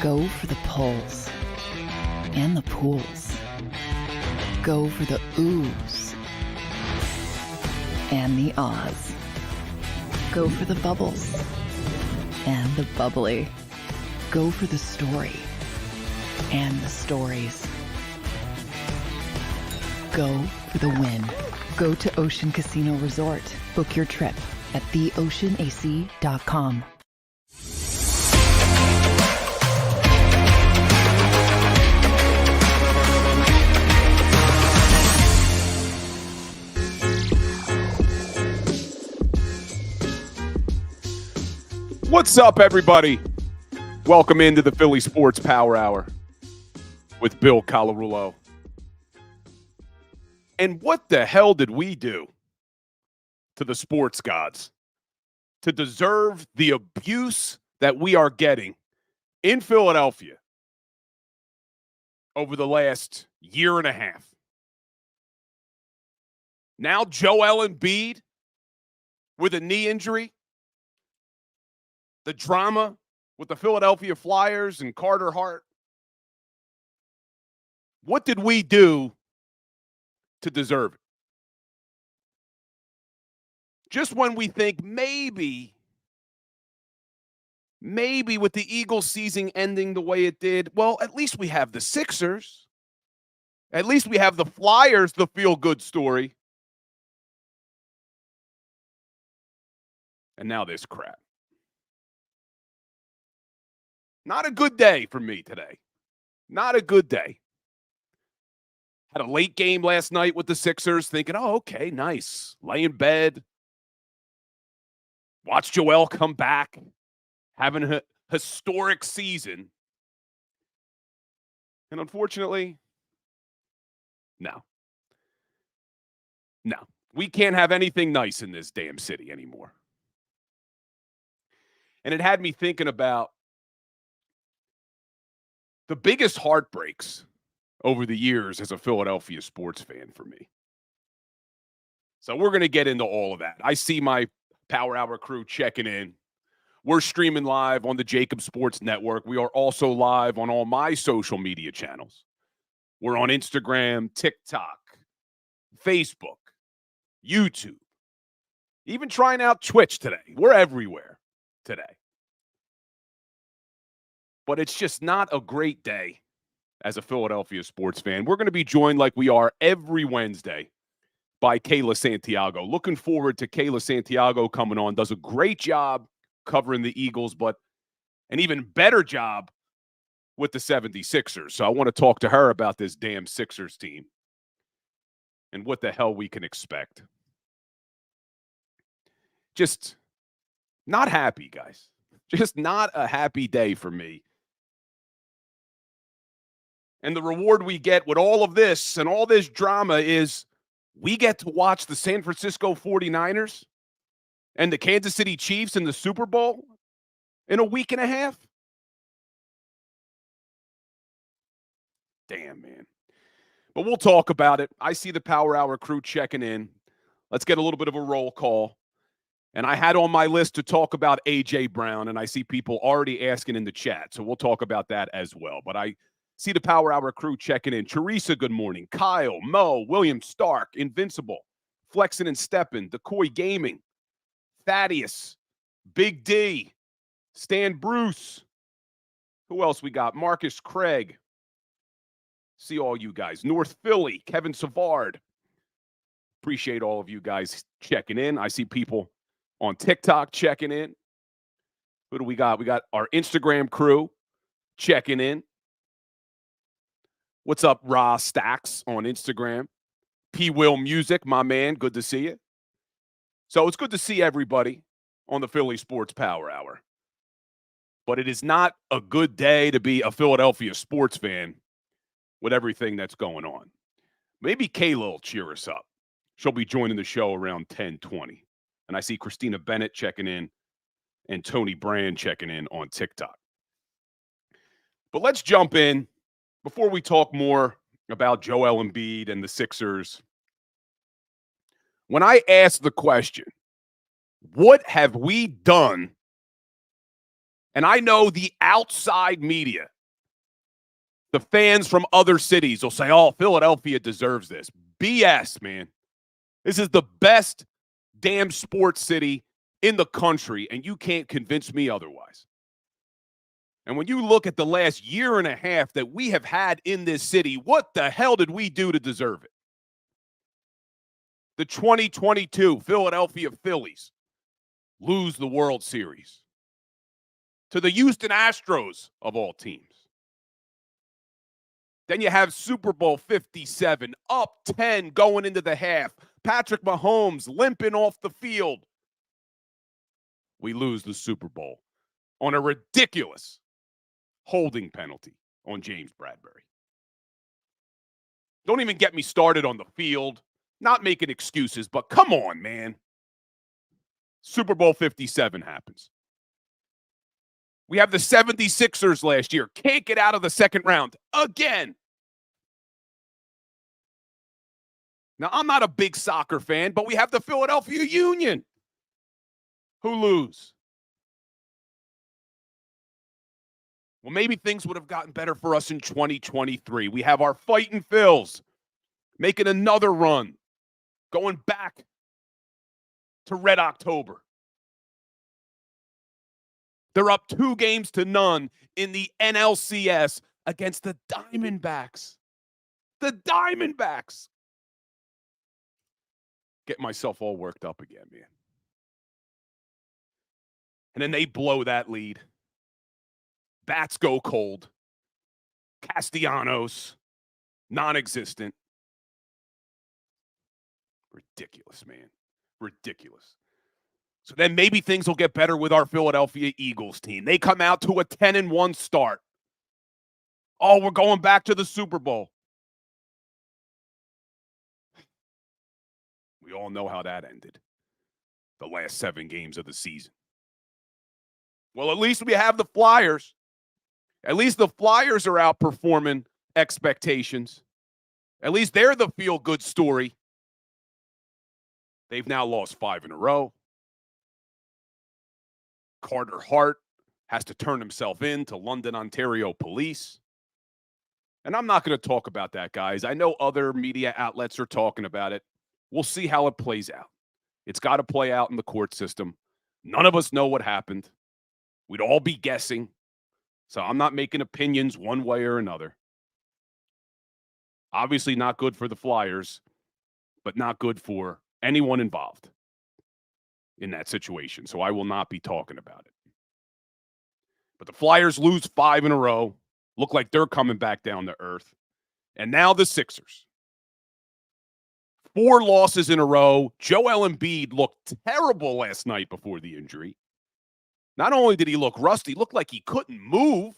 Go for the pulls and the pools. Go for the oohs and the ahs. Go for the bubbles and the bubbly. Go for the story and the stories. Go for the win. Go to Ocean Casino Resort. Book your trip at theoceanac.com. What's up, everybody? Welcome into the Philly Sports Power Hour with Bill Colarulo. And what the hell did we do to the sports gods to deserve the abuse that we are getting in Philadelphia over the last year and a half? Now Joel Embiid with a knee injury. The drama with the Philadelphia Flyers and Carter Hart. What did we do to deserve it? Just when we think maybe with the Eagles season ending the way it did, well, at least we have the Sixers. At least we have the Flyers, the feel-good story. And now this crap. Not a good day for me today. Not a good day. Had a late game last night with the Sixers, thinking, oh, okay, nice. Lay in bed. Watch Joel come back, having a historic season. And unfortunately, no. We can't have anything nice in this damn city anymore. And it had me thinking about the biggest heartbreaks over the years as a Philadelphia sports fan for me. So we're going to get into all of that. I see my Power Hour crew checking in. We're streaming live on the JAKIB Sports Network. We are also live on all my social media channels. We're on Instagram, TikTok, Facebook, YouTube, even trying out Twitch today. We're everywhere today. But it's just not a great day as a Philadelphia sports fan. We're going to be joined like we are every Wednesday by Kayla Santiago. Looking forward to Kayla Santiago coming on. Does a great job covering the Eagles, but an even better job with the 76ers. So I want to talk to her about this damn Sixers team and what the hell we can expect. Just not happy, guys. Just not a happy day for me. And the reward we get with all of this and all this drama is we get to watch the San Francisco 49ers and the Kansas City Chiefs in the Super Bowl in a week and a half. Damn, man. But we'll talk about it. I see the Power Hour crew checking in. Let's get a little bit of a roll call. And I had on my list to talk about A.J. Brown, and I see people already asking in the chat. So we'll talk about that as well. But I see the Power Hour crew checking in. Teresa, good morning. Kyle, Mo, William Stark, Invincible, Flexin' and Steppin', Decoy Gaming, Thaddeus, Big D, Stan Bruce. Who else we got? Marcus Craig. See all you guys. North Philly, Kevin Savard. Appreciate all of you guys checking in. I see people on TikTok checking in. Who do we got? We got our Instagram crew checking in. What's up, Ra Stacks on Instagram? P. Will Music, my man. Good to see you. So it's good to see everybody on the Philly Sports Power Hour. But it is not a good day to be a Philadelphia sports fan with everything that's going on. Maybe Kayla will cheer us up. She'll be joining the show around 10:20. And I see Christina Bennett checking in and Tony Brand checking in on TikTok. But let's jump in. Before we talk more about Joel Embiid and the Sixers, when I ask the question, what have we done And I know the outside media, the fans from other cities will say, oh, Philadelphia deserves this. BS, man. This is the best damn sports city in the country, and you can't convince me otherwise. And when you look at the last year and a half that we have had in this city, what the hell did we do to deserve it? The 2022 Philadelphia Phillies lose the World Series to the Houston Astros of all teams. Then you have Super Bowl 57, up 10 going into the half. Patrick Mahomes limping off the field. We lose the Super Bowl on a ridiculous holding penalty on James Bradbury. Don't even get me started on the field. Not making excuses, but come on, man. Super Bowl 57 happens. We have the 76ers last year. Can't get out of the second round again. Now, I'm not a big soccer fan, but we have the Philadelphia Union who lose. Well, maybe things would have gotten better for us in 2023. We have our Fightin' Phils making another run, going back to Red October. They're up 2-0 in the NLCS against the Diamondbacks. The Diamondbacks. Get myself all worked up again, man. And then they blow that lead. Bats go cold. Castellanos, non-existent. Ridiculous, man. Ridiculous. So then maybe things will get better with our Philadelphia Eagles team. They come out to a 10-1 start. Oh, we're going back to the Super Bowl. We all know how that ended. The last 7 games of the season. Well, at least we have the Flyers. At least the Flyers are outperforming expectations. At least they're the feel-good story. They've now lost 5 in a row. Carter Hart has to turn himself in to London, Ontario police. And I'm not going to talk about that, guys. I know other media outlets are talking about it. We'll see how it plays out. It's got to play out in the court system. None of us know what happened. We'd all be guessing. So I'm not making opinions one way or another. Obviously not good for the Flyers, but not good for anyone involved in that situation. So I will not be talking about it. But the Flyers lose 5 in a row. Look like they're coming back down to earth. And now the Sixers. 4 losses in a row. Joel Embiid looked terrible last night before the injury. Not only did he look rusty, looked like he couldn't move.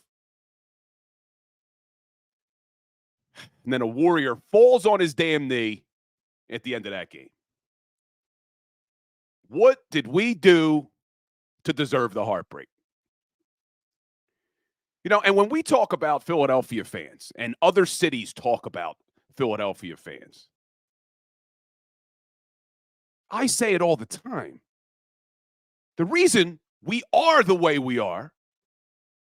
And then a Warrior falls on his damn knee at the end of that game. What did we do to deserve the heartbreak? You know, and when we talk about Philadelphia fans and other cities talk about Philadelphia fans, I say it all the time. The reason we are the way we are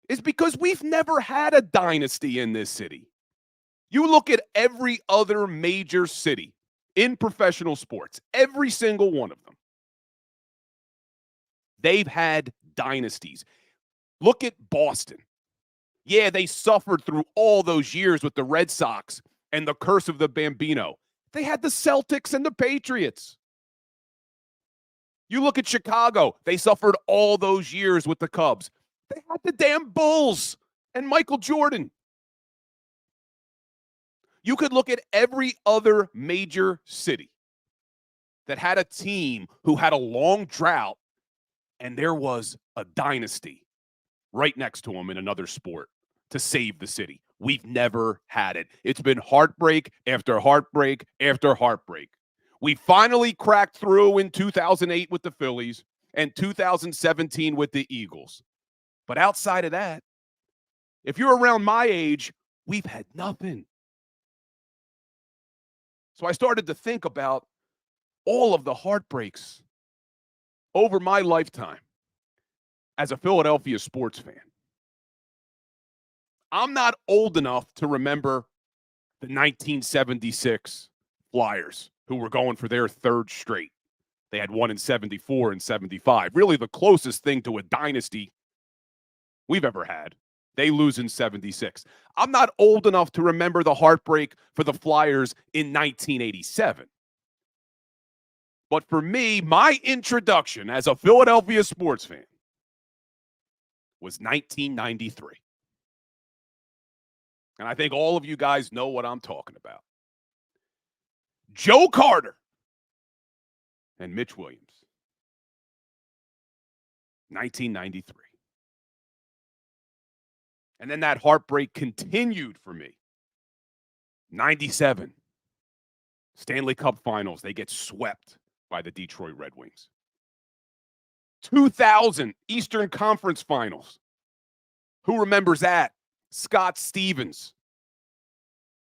is because we've never had a dynasty in this city. You look at every other major city in professional sports, every single one of them. They've had dynasties. Look at Boston. Yeah, they suffered through all those years with the Red Sox and the curse of the Bambino. They had the Celtics and the Patriots. You look at Chicago. They suffered all those years with the Cubs. They had the damn Bulls and Michael Jordan. You could look at every other major city that had a team who had a long drought, and there was a dynasty right next to them in another sport to save the city. We've never had it. It's been heartbreak after heartbreak after heartbreak. We finally cracked through in 2008 with the Phillies and 2017 with the Eagles. But outside of that, if you're around my age, we've had nothing. So I started to think about all of the heartbreaks over my lifetime. as a Philadelphia sports fan. I'm not old enough to remember the 1976 Flyers, who were going for their third straight. They had won in 74 and 75. Really the closest thing to a dynasty we've ever had. They lose in 76. I'm not old enough to remember the heartbreak for the Flyers in 1987. But for me, my introduction as a Philadelphia sports fan was 1993. And I think all of you guys know what I'm talking about. Joe Carter and Mitch Williams. 1993. And then that heartbreak continued for me. 97. Stanley Cup Finals. They get swept by the Detroit Red Wings. 2000 Eastern Conference Finals. Who remembers that? Scott Stevens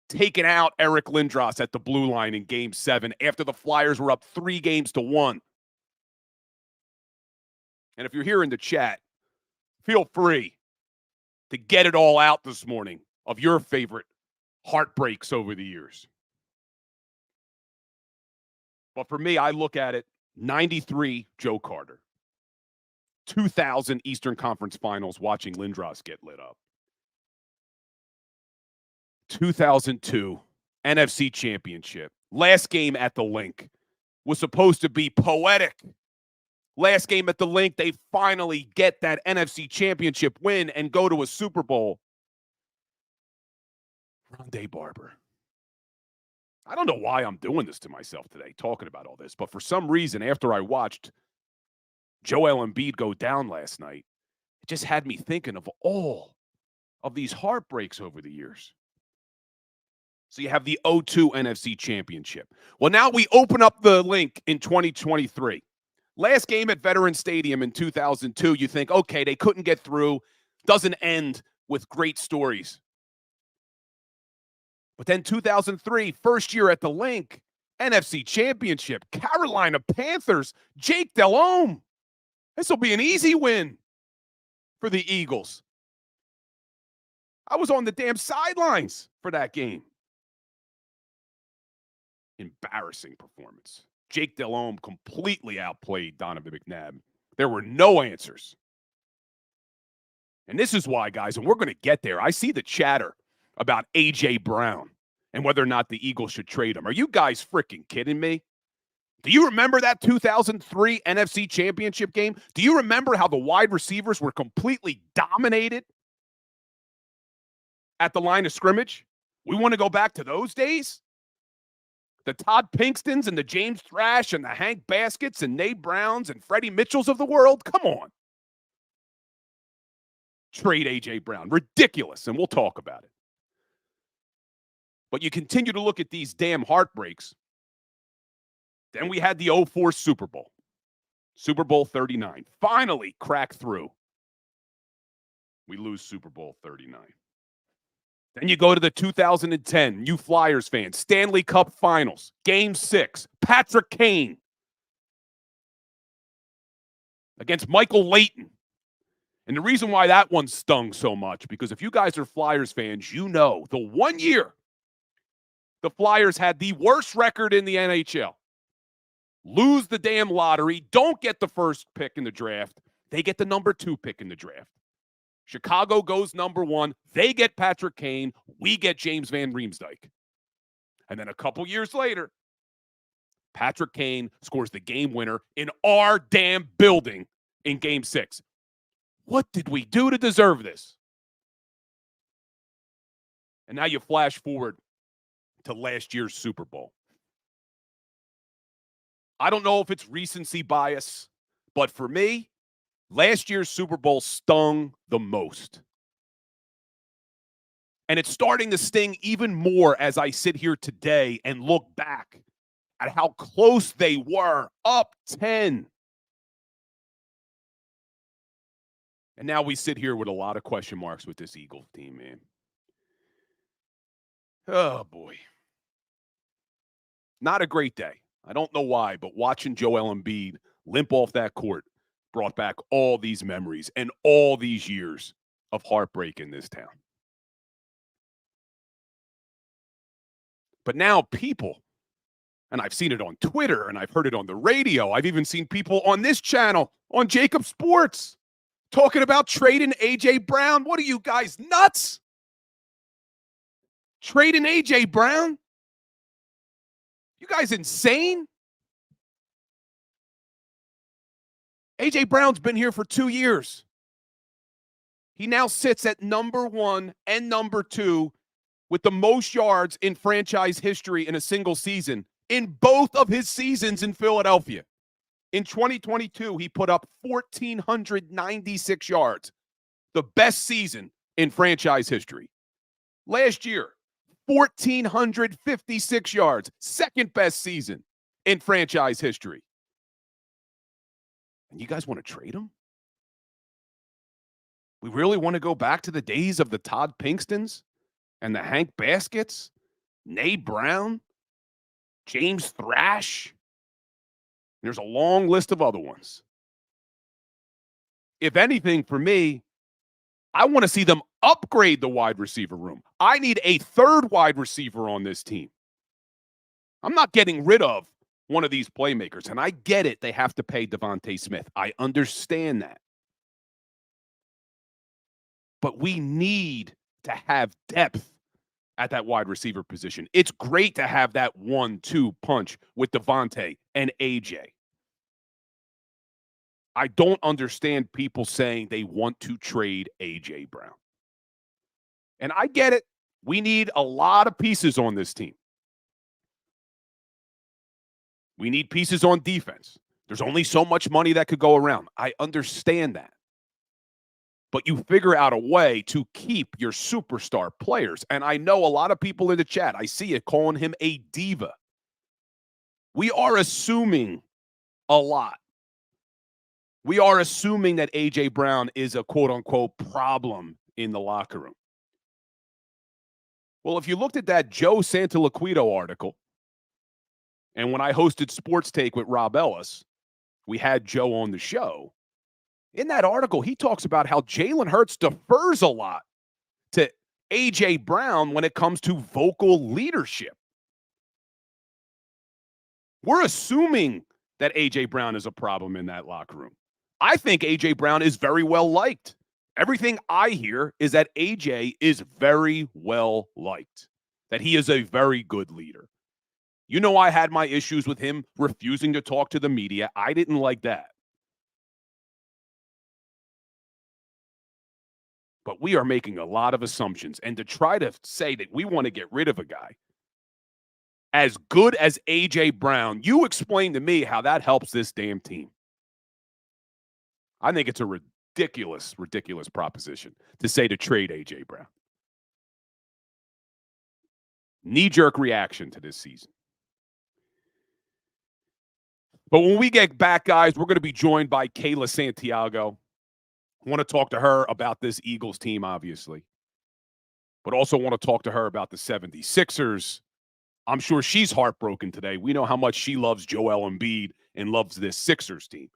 taking out Eric Lindros at the blue line in Game 7 after the Flyers were up 3-1. And if you're here in the chat, feel free to get it all out this morning of your favorite heartbreaks over the years. But for me, I look at it, 93, Joe Carter. 2000 Eastern Conference Finals, watching Lindros get lit up. 2002 NFC Championship. Last game at the Link was supposed to be poetic. Last game at the Link, they finally get that NFC Championship win and go to a Super Bowl. Rondé Barber. I don't know why I'm doing this to myself today, talking about all this, but for some reason, after I watched Joel Embiid go down last night, it just had me thinking of all of these heartbreaks over the years. So you have the 0-2 NFC Championship. Well, now we open up the Link in 2023. Last game at Veterans Stadium in 2002, you think, okay, they couldn't get through. Doesn't end with great stories. But then 2003, first year at the Link, NFC Championship, Carolina Panthers, Jake Delhomme. This will be an easy win for the Eagles. I was on the damn sidelines for that game. Embarrassing performance. Jake Delhomme completely outplayed Donovan McNabb. There were no answers. And this is why, guys, and we're going to get there, I see the chatter about A.J. Brown and whether or not the Eagles should trade him. Are you guys freaking kidding me? Do you remember that 2003 NFC Championship game? Do you remember how the wide receivers were completely dominated at the line of scrimmage? We want to go back to those days? The Todd Pinkstons and the James Thrash and the Hank Baskets and Nate Browns and Freddie Mitchells of the world? Come on. Trade A.J. Brown. Ridiculous, and we'll talk about it. But you continue to look at these damn heartbreaks. Then we had the 04 Super Bowl. Super Bowl 39. Finally crack through. We lose Super Bowl 39. Then you go to the 2010, you Flyers fans, Stanley Cup Finals, Game 6, Patrick Kane against Michael Leighton. And the reason why that one stung so much, because if you guys are Flyers fans, you know the 1 year the Flyers had the worst record in the NHL. Lose the damn lottery, don't get the first pick in the draft. They get the number 2 pick in the draft. Chicago goes number 1. They get Patrick Kane. We get James Van Riemsdyk. And then a couple years later, Patrick Kane scores the game winner in our damn building in Game 6. What did we do to deserve this? And now you flash forward to last year's Super Bowl. I don't know if it's recency bias, but for me, last year's Super Bowl stung the most. And it's starting to sting even more as I sit here today and look back at how close they were, up 10. And now we sit here with a lot of question marks with this Eagles team, man. Oh, boy. Not a great day. I don't know why, but watching Joel Embiid limp off that court brought back all these memories and all these years of heartbreak in this town. But now people, and I've seen it on Twitter and I've heard it on the radio, I've even seen people on this channel, on JAKIB Sports, talking about trading A.J. Brown. What are you guys, nuts? Trading A.J. Brown? You guys insane? A.J. Brown's been here for 2 years. He now sits at number 1 and number 2 with the most yards in franchise history in a single season in both of his seasons in Philadelphia. In 2022, he put up 1,496 yards, the best season in franchise history. Last year, 1,456 yards, second best season in franchise history. And you guys want to trade him? We really want to go back to the days of the Todd Pinkstons and the Hank Baskets, Nay Brown, James Thrash. There's a long list of other ones. If anything, for me, I want to see them upgrade the wide receiver room. I need a third wide receiver on this team. I'm not getting rid of one of these playmakers, and I get it. They have to pay Devontae Smith. I understand that. But we need to have depth at that wide receiver position. It's great to have that 1-2 punch with Devontae and AJ. I don't understand people saying they want to trade AJ Brown. And I get it. We need a lot of pieces on this team. We need pieces on defense. There's only so much money that could go around. I understand that. But you figure out a way to keep your superstar players. And I know a lot of people in the chat, I see it, calling him a diva. We are assuming a lot. We are assuming that A.J. Brown is a quote-unquote problem in the locker room. Well, if you looked at that Joe Santoliquito article, and when I hosted Sports Take with Rob Ellis, we had Joe on the show. In that article, he talks about how Jalen Hurts defers a lot to A.J. Brown when it comes to vocal leadership. We're assuming that A.J. Brown is a problem in that locker room. I think A.J. Brown is very well liked. Everything I hear is that A.J. is very well liked, that he is a very good leader. You know, I had my issues with him refusing to talk to the media. I didn't like that. But we are making a lot of assumptions. And to try to say that we want to get rid of a guy as good as A.J. Brown, you explain to me how that helps this damn team. I think it's a ridiculous proposition to say to trade A.J. Brown. Knee-jerk reaction to this season. But when we get back, guys, we're going to be joined by Kayla Santiago. I want to talk to her about this Eagles team, obviously, but also want to talk to her about the 76ers. I'm sure she's heartbroken today. We know how much she loves Joel Embiid and loves this Sixers team.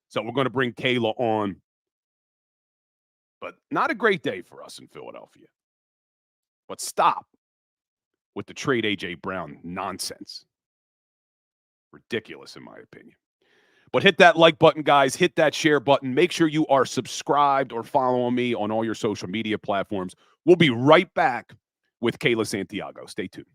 So we're going to bring Kayla on. But not a great day for us in Philadelphia. But stop with the trade A.J. Brown nonsense. Ridiculous, in my opinion. But hit that like button, guys. Hit that share button. Make sure you are subscribed or following me on all your social media platforms. We'll be right back with Kayla Santiago. Stay tuned.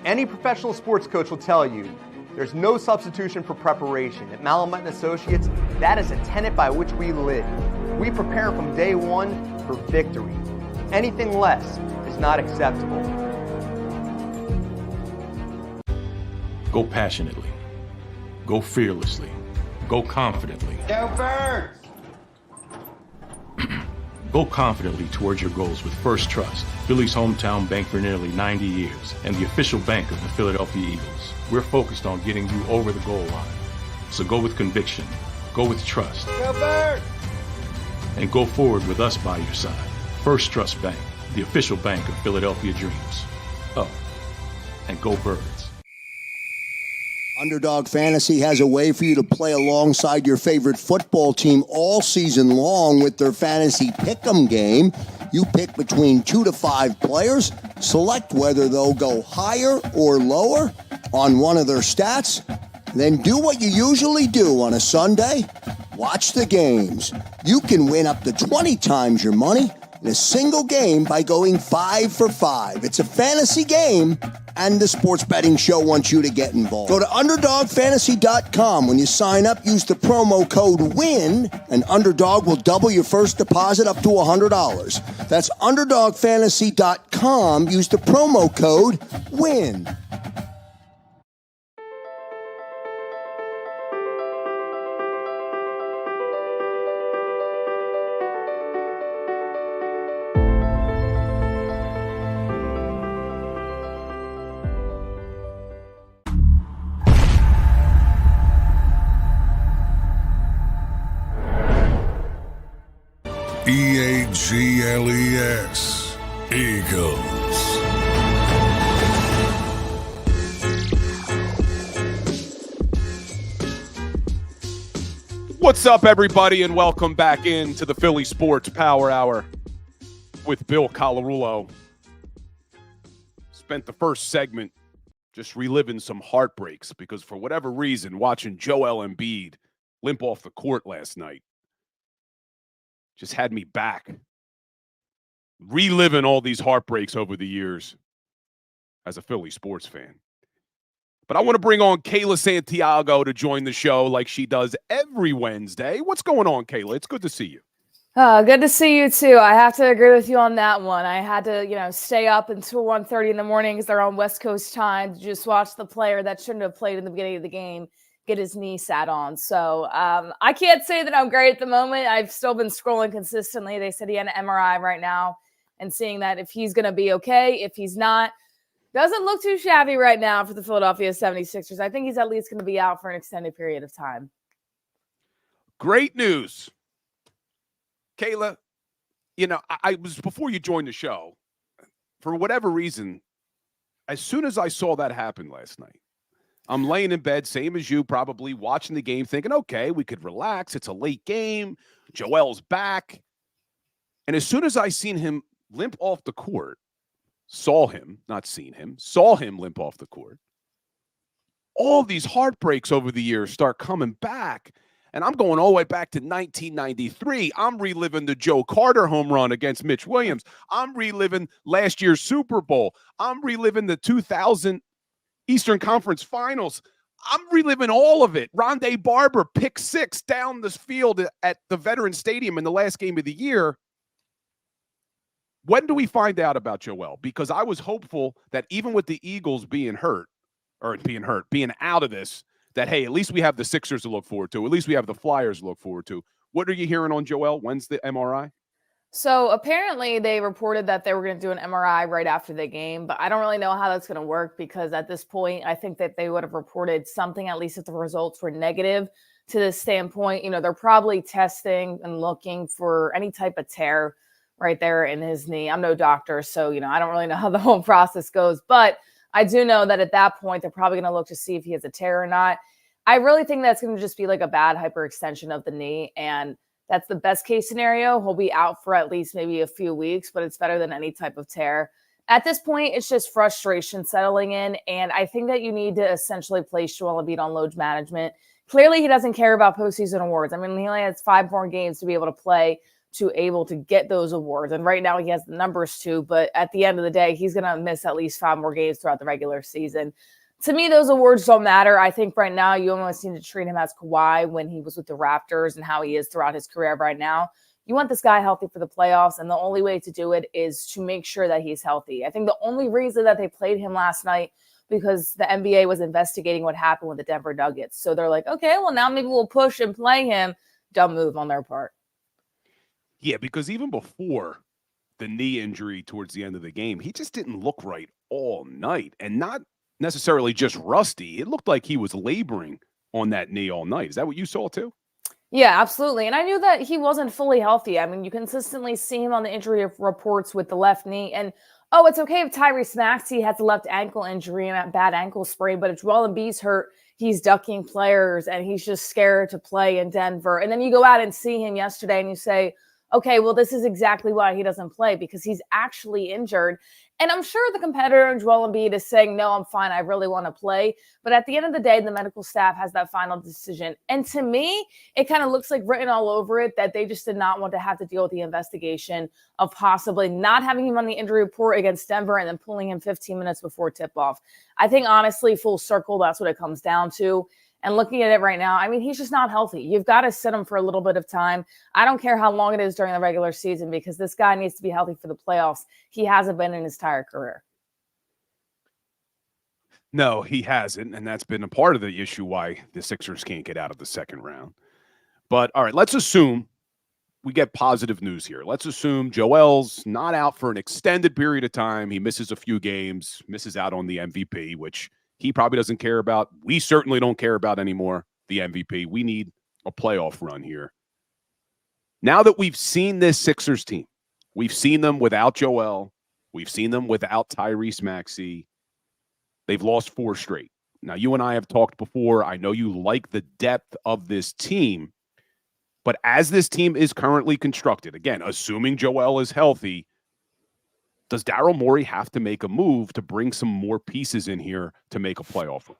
Any professional sports coach will tell you there's no substitution for preparation. At Malamut & Associates, that is a tenet by which we live. We prepare from day one for victory. Anything less is not acceptable. Go passionately. Go fearlessly. Go confidently. Go Birds! Go confidently towards your goals with First Trust, Philly's hometown bank for nearly 90 years, and the official bank of the Philadelphia Eagles. We're focused on getting you over the goal line. So go with conviction, go with trust, Go Birds! and go forward with us by your side. First Trust Bank, the official bank of Philadelphia dreams. Oh, and go Birds. Underdog Fantasy has a way for you to play alongside your favorite football team all season long with their Fantasy Pick'em game. You pick between 2 to 5 players, select whether they'll go higher or lower on one of their stats, then do what you usually do on a Sunday, watch the games. You can win up to 20 times your money in a single game by going 5 for 5. It's a fantasy game, and the Sports Betting Show wants you to get involved. Go to UnderdogFantasy.com. When you sign up, use the promo code WIN, and Underdog will double your first deposit up to $100. That's UnderdogFantasy.com. Use the promo code WIN. EAGLES, Eagles. What's up, everybody, and welcome back into the Philly Sports Power Hour with Bill Colarulo. Spent the first segment just reliving some heartbreaks because for whatever reason, watching Joel Embiid limp off the court last night just had me back, reliving all these heartbreaks over the years as a Philly sports fan. But I want to bring on Kayla Santiago to join the show like she does every Wednesday. What's going on, Kayla? It's good to see you. Good to see you too. I have to agree with you on that one. I had to, stay up until 1:30 in the morning because they're on West Coast time to just watch the player that shouldn't have played in the beginning of the game get his knee sat on. So I can't say that I'm great at the moment. I've still been scrolling consistently. They said he had an MRI right now and seeing that if he's going to be okay, if he's not, doesn't look too shabby right now for the Philadelphia 76ers. I think he's at least going to be out for an extended period of time. Great news. Kayla, I was, before you joined the show, for whatever reason, as soon as I saw that happen last night, I'm laying in bed, same as you, probably watching the game, thinking, okay, we could relax. It's a late game. Joel's back. And as soon as I seen him limp off the court, saw him limp off the court, all these heartbreaks over the years start coming back. And I'm going all the way back to 1993. I'm reliving the Joe Carter home run against Mitch Williams. I'm reliving last year's Super Bowl. I'm reliving the 2000 Eastern Conference Finals. I'm reliving all of it. Rondé Barber, pick 6 down this field at the Veterans Stadium in the last game of the year. When do we find out about Joel? Because I was hopeful that even with the Eagles being out of this, that, hey, at least we have the Sixers to look forward to. At least we have the Flyers to look forward to. What are you hearing on Joel? When's the MRI? So apparently they reported that they were going to do an MRI right after the game, but I don't really know how that's going to work because at this point, I think that they would have reported something, at least if the results were negative to this standpoint. They're probably testing and looking for any type of tear right there in his knee. I'm no doctor, so, I don't really know how the whole process goes, but I do know that at that point, they're probably going to look to see if he has a tear or not. I really think that's going to just be like a bad hyperextension of the knee, and that's the best case scenario. He'll be out for at least maybe a few weeks, but it's better than any type of tear. At this point, it's just frustration settling in, and I think that you need to essentially place Joel Embiid on load management. Clearly, he doesn't care about postseason awards. I mean, he only has 5 more games to be able to play to able to get those awards. And right now he has the numbers to, but at the end of the day, he's going to miss at least 5 more games throughout the regular season. To me, those awards don't matter. I think right now you almost need to treat him as Kawhi when he was with the Raptors and how he is throughout his career right now. You want this guy healthy for the playoffs, and the only way to do it is to make sure that he's healthy. I think the only reason that they played him last night because the NBA was investigating what happened with the Denver Nuggets. So they're like, okay, well, now maybe we'll push and play him. Dumb move on their part. Yeah, because even before the knee injury towards the end of the game, he just didn't look right all night, and not necessarily just rusty. It looked like he was laboring on that knee all night. Is that what you saw too? Yeah, absolutely. And I knew that he wasn't fully healthy. I mean, you consistently see him on the injury reports with the left knee. And, oh, it's okay if Tyrese Maxey has a left ankle injury and a bad ankle sprain, but if Joel Embiid's hurt, he's ducking players and he's just scared to play in Denver. And then you go out and see him yesterday and you say, okay, well, this is exactly why he doesn't play, because he's actually injured. And I'm sure the competitor, Joel Embiid, is saying, no, I'm fine. I really want to play. But at the end of the day, the medical staff has that final decision. And to me, it kind of looks like written all over it that they just did not want to have to deal with the investigation of possibly not having him on the injury report against Denver and then pulling him 15 minutes before tip-off. I think, honestly, full circle, that's what it comes down to. And looking at it right now, I mean, he's just not healthy. You've got to sit him for a little bit of time. I don't care how long it is during the regular season because this guy needs to be healthy for the playoffs. He hasn't been in his entire career. No, he hasn't, and that's been a part of the issue why the Sixers can't get out of the second round. But, all right, let's assume we get positive news here. Let's assume Joel's not out for an extended period of time. He misses a few games, misses out on the MVP, which he probably doesn't care about. We certainly don't care about anymore, the MVP. We need a playoff run here. Now that we've seen this Sixers team, we've seen them without Joel, we've seen them without Tyrese Maxey. They've lost 4 straight. Now, you and I have talked before. I know you like the depth of this team. But as this team is currently constructed, again, assuming Joel is healthy, does Daryl Morey have to make a move to bring some more pieces in here to make a playoff run?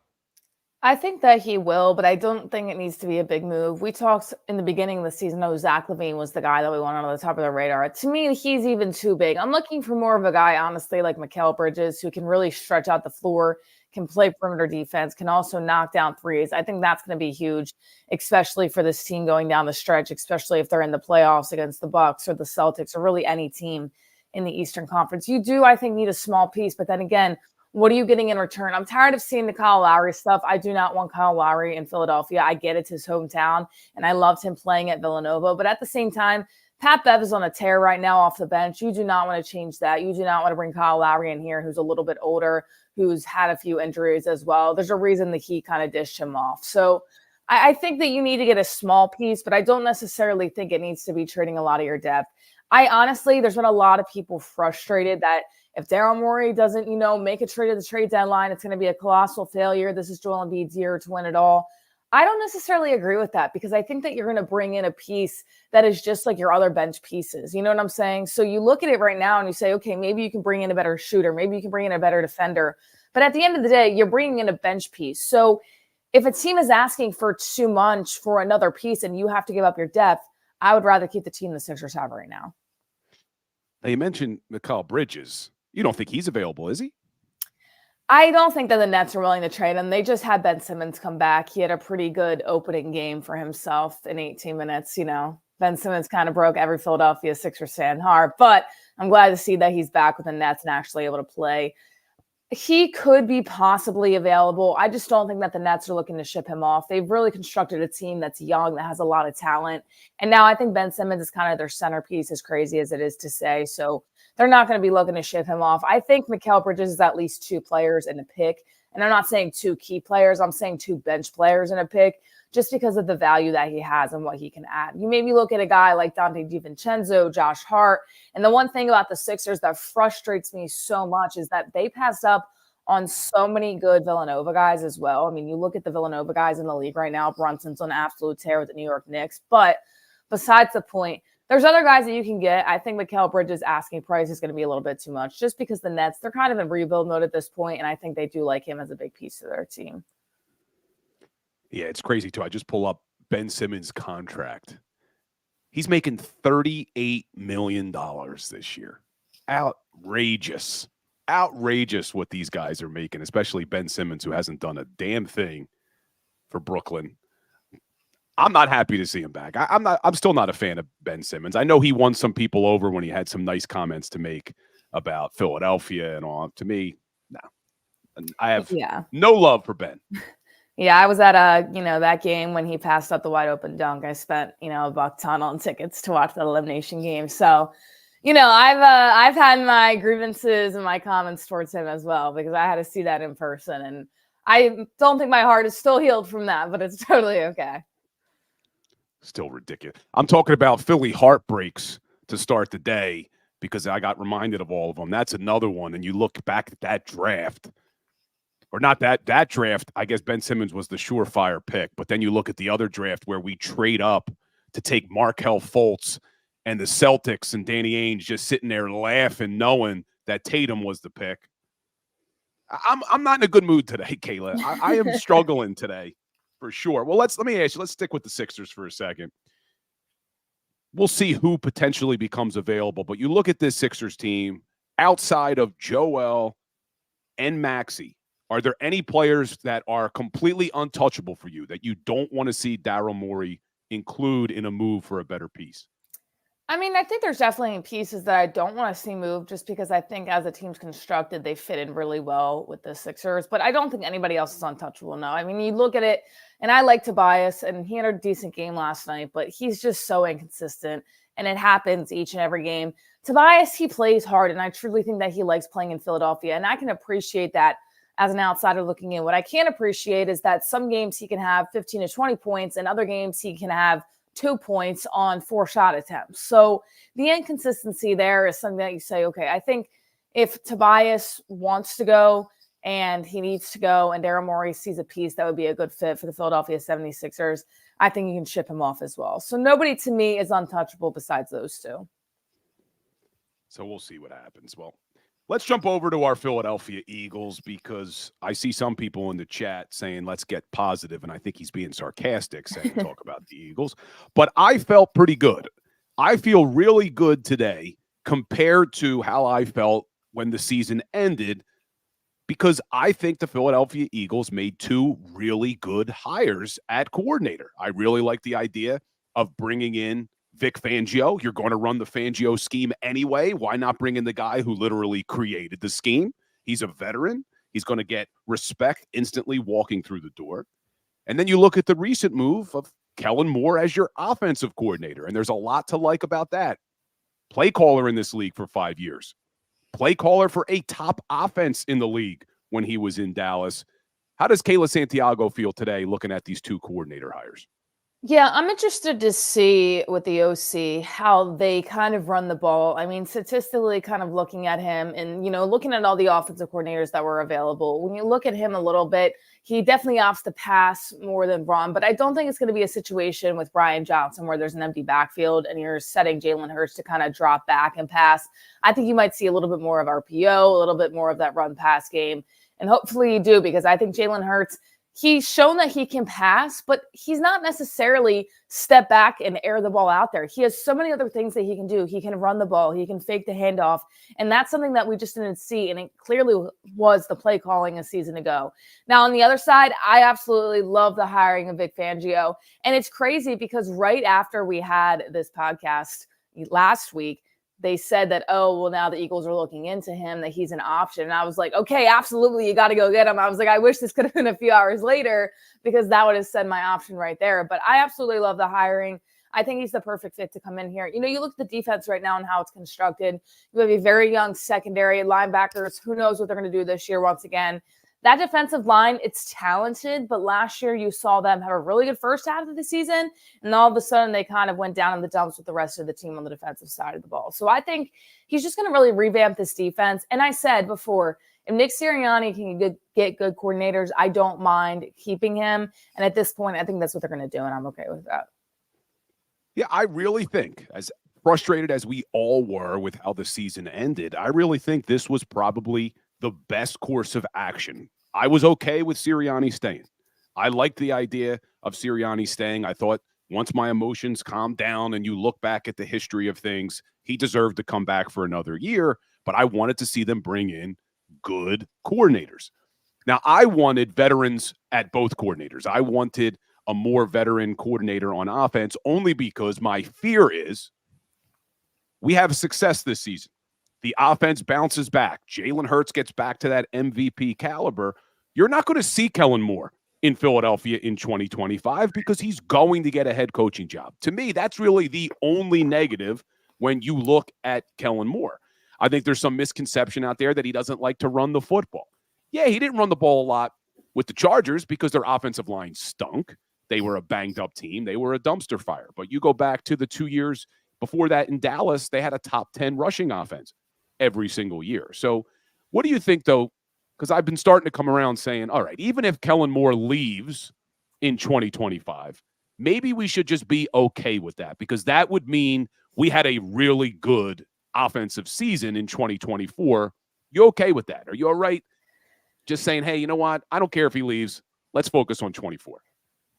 I think that he will, but I don't think it needs to be a big move. We talked in the beginning of the season, Zach LaVine was the guy that we wanted on the top of the radar. To me, he's even too big. I'm looking for more of a guy, honestly, like Mikal Bridges, who can really stretch out the floor, can play perimeter defense, can also knock down threes. I think that's going to be huge, especially for this team going down the stretch, especially if they're in the playoffs against the Bucks or the Celtics or really any team in the Eastern Conference. You do, I think, need a small piece, but then again, what are you getting in return? I'm tired of seeing the Kyle Lowry stuff. I do not want Kyle Lowry in Philadelphia. I get it's his hometown, and I loved him playing at Villanova. But at the same time, Pat Bev is on a tear right now off the bench. You do not want to change that. You do not want to bring Kyle Lowry in here, who's a little bit older, who's had a few injuries as well. There's a reason the Heat kind of dished him off. So I think that you need to get a small piece, but I don't necessarily think it needs to be trading a lot of your depth. There's been a lot of people frustrated that if Daryl Morey doesn't, make a trade at the trade deadline, it's going to be a colossal failure. This is Joel Embiid's year to win it all. I don't necessarily agree with that because I think that you're going to bring in a piece that is just like your other bench pieces. You know what I'm saying? So you look at it right now and you say, okay, maybe you can bring in a better shooter. Maybe you can bring in a better defender. But at the end of the day, you're bringing in a bench piece. So if a team is asking for too much for another piece and you have to give up your depth, I would rather keep the team the Sixers have right now. Now, you mentioned Mikal Bridges. You don't think he's available, is he? I don't think that the Nets are willing to trade him. They just had Ben Simmons come back. He had a pretty good opening game for himself in 18 minutes. Ben Simmons kind of broke every Philadelphia Sixers fan heart, but I'm glad to see that he's back with the Nets and actually able to play. He could be possibly available. I just don't think that the Nets are looking to ship him off. They've really constructed a team that's young, that has a lot of talent. And now I think Ben Simmons is kind of their centerpiece, as crazy as it is to say. So they're not going to be looking to ship him off. I think Mikal Bridges is at least 2 players in a pick. And I'm not saying 2 key players. I'm saying 2 bench players in a pick just because of the value that he has and what he can add. You maybe look at a guy like Dante DiVincenzo, Josh Hart. And the one thing about the Sixers that frustrates me so much is that they passed up on so many good Villanova guys as well. I mean, you look at the Villanova guys in the league right now. Brunson's on absolute tear with the New York Knicks. But besides the point, there's other guys that you can get. I think Mikal Bridges' asking price is going to be a little bit too much just because the Nets, they're kind of in rebuild mode at this point, and I think they do like him as a big piece of their team. Yeah, it's crazy, too. I just pull up Ben Simmons' contract. He's making $38 million this year. Outrageous. Outrageous what these guys are making, especially Ben Simmons, who hasn't done a damn thing for Brooklyn. I'm not happy to see him back. I'm still not a fan of Ben Simmons. I know he won some people over when he had some nice comments to make about Philadelphia and all. To me, no. I have no love for Ben. Yeah, I was at that game when he passed up the wide open dunk. I spent, $1 on tickets to watch that elimination game. So, I've had my grievances and my comments towards him as well, because I had to see that in person. And I don't think my heart is still healed from that, but it's totally okay. Still ridiculous. I'm talking about Philly heartbreaks to start the day, because I got reminded of all of them. That's another one. And you look back at that draft. Or not that draft, I guess Ben Simmons was the surefire pick. But then you look at the other draft where we trade up to take Markelle Fultz, and the Celtics and Danny Ainge just sitting there laughing, knowing that Tatum was the pick. I'm not in a good mood today, Kayla. I am struggling today for sure. Well, let me ask you, let's stick with the Sixers for a second. We'll see who potentially becomes available. But you look at this Sixers team outside of Joel and Maxey. Are there any players that are completely untouchable for you that you don't want to see Daryl Morey include in a move for a better piece? I mean, I think there's definitely pieces that I don't want to see move, just because I think as the team's constructed, they fit in really well with the Sixers. But I don't think anybody else is untouchable now. I mean, you look at it, and I like Tobias, and he had a decent game last night, but he's just so inconsistent, and it happens each and every game. Tobias, he plays hard, and I truly think that he likes playing in Philadelphia, and I can appreciate that as an outsider looking in. What I can't appreciate is that some games he can have 15 to 20 points, and other games he can have 2 points on 4 shot attempts. So the inconsistency there is something that you say, okay, I think if Tobias wants to go and he needs to go, and Daryl Morey sees a piece that would be a good fit for the Philadelphia 76ers, I think you can ship him off as well. So nobody to me is untouchable besides those two. So we'll see what happens. Well, let's jump over to our Philadelphia Eagles, because I see some people in the chat saying, let's get positive. And I think he's being sarcastic saying talk about the Eagles. But I felt pretty good. I feel really good today compared to how I felt when the season ended, because I think the Philadelphia Eagles made 2 really good hires at coordinator. I really like the idea of bringing in Vic Fangio. You're going to run the Fangio scheme anyway. Why not bring in the guy who literally created the scheme? He's a veteran. He's going to get respect instantly walking through the door. And then you look at the recent move of Kellen Moore as your offensive coordinator, and there's a lot to like about that. Play caller in this league for 5 years. Play caller for a top offense in the league when he was in Dallas. How does Kayla Santiago feel today looking at these 2 coordinator hires? Yeah, I'm interested to see with the OC how they kind of run the ball. I mean, statistically kind of looking at him and, looking at all the offensive coordinators that were available, when you look at him a little bit, he definitely opts to pass more than run. But I don't think it's going to be a situation with Brian Johnson where there's an empty backfield and you're setting Jalen Hurts to kind of drop back and pass. I think you might see a little bit more of RPO, a little bit more of that run pass game. And hopefully you do, because I think Jalen Hurts, he's shown that he can pass, but he's not necessarily step back and air the ball out there. He has so many other things that he can do. He can run the ball. He can fake the handoff. And that's something that we just didn't see. And it clearly was the play calling a season ago. Now, on the other side, I absolutely love the hiring of Vic Fangio. And it's crazy because right after we had this podcast last week, they said that, now the Eagles are looking into him, that he's an option. And I was like, okay, absolutely, you got to go get him. I was like, I wish this could have been a few hours later, because that would have said my option right there. But I absolutely love the hiring. I think he's the perfect fit to come in here. You look at the defense right now and how it's constructed. You have a very young secondary, linebackers. Who knows what they're going to do this year once again. That defensive line, it's talented, but last year you saw them have a really good first half of the season, and all of a sudden they kind of went down in the dumps with the rest of the team on the defensive side of the ball. So I think he's just going to really revamp this defense. And I said before, if Nick Sirianni can get good coordinators, I don't mind keeping him. And at this point, I think that's what they're going to do, and I'm okay with that. Yeah, I really think, as frustrated as we all were with how the season ended, I really think this was probably the best course of action. I was okay with Sirianni staying. I liked the idea of Sirianni staying. I thought once my emotions calmed down and you look back at the history of things, he deserved to come back for another year. But I wanted to see them bring in good coordinators. Now, I wanted veterans at both coordinators. I wanted a more veteran coordinator on offense only because my fear is we have success this season. The offense bounces back. Jalen Hurts gets back to that MVP caliber. You're not going to see Kellen Moore in Philadelphia in 2025 because he's going to get a head coaching job. To me, that's really the only negative when you look at Kellen Moore. I think there's some misconception out there that he doesn't like to run the football. Yeah, he didn't run the ball a lot with the Chargers because their offensive line stunk. They were a banged-up team. They were a dumpster fire. But you go back to the 2 years before that in Dallas, they had a top 10 rushing offense every single year. So what do you think, though? Because I've been starting to come around saying, all right, even if Kellen Moore leaves in 2025, maybe we should just be okay with that because that would mean we had a really good offensive season in 2024. You okay with that? Are you all right just saying, hey, you know what? I don't care if he leaves. Let's focus on 24.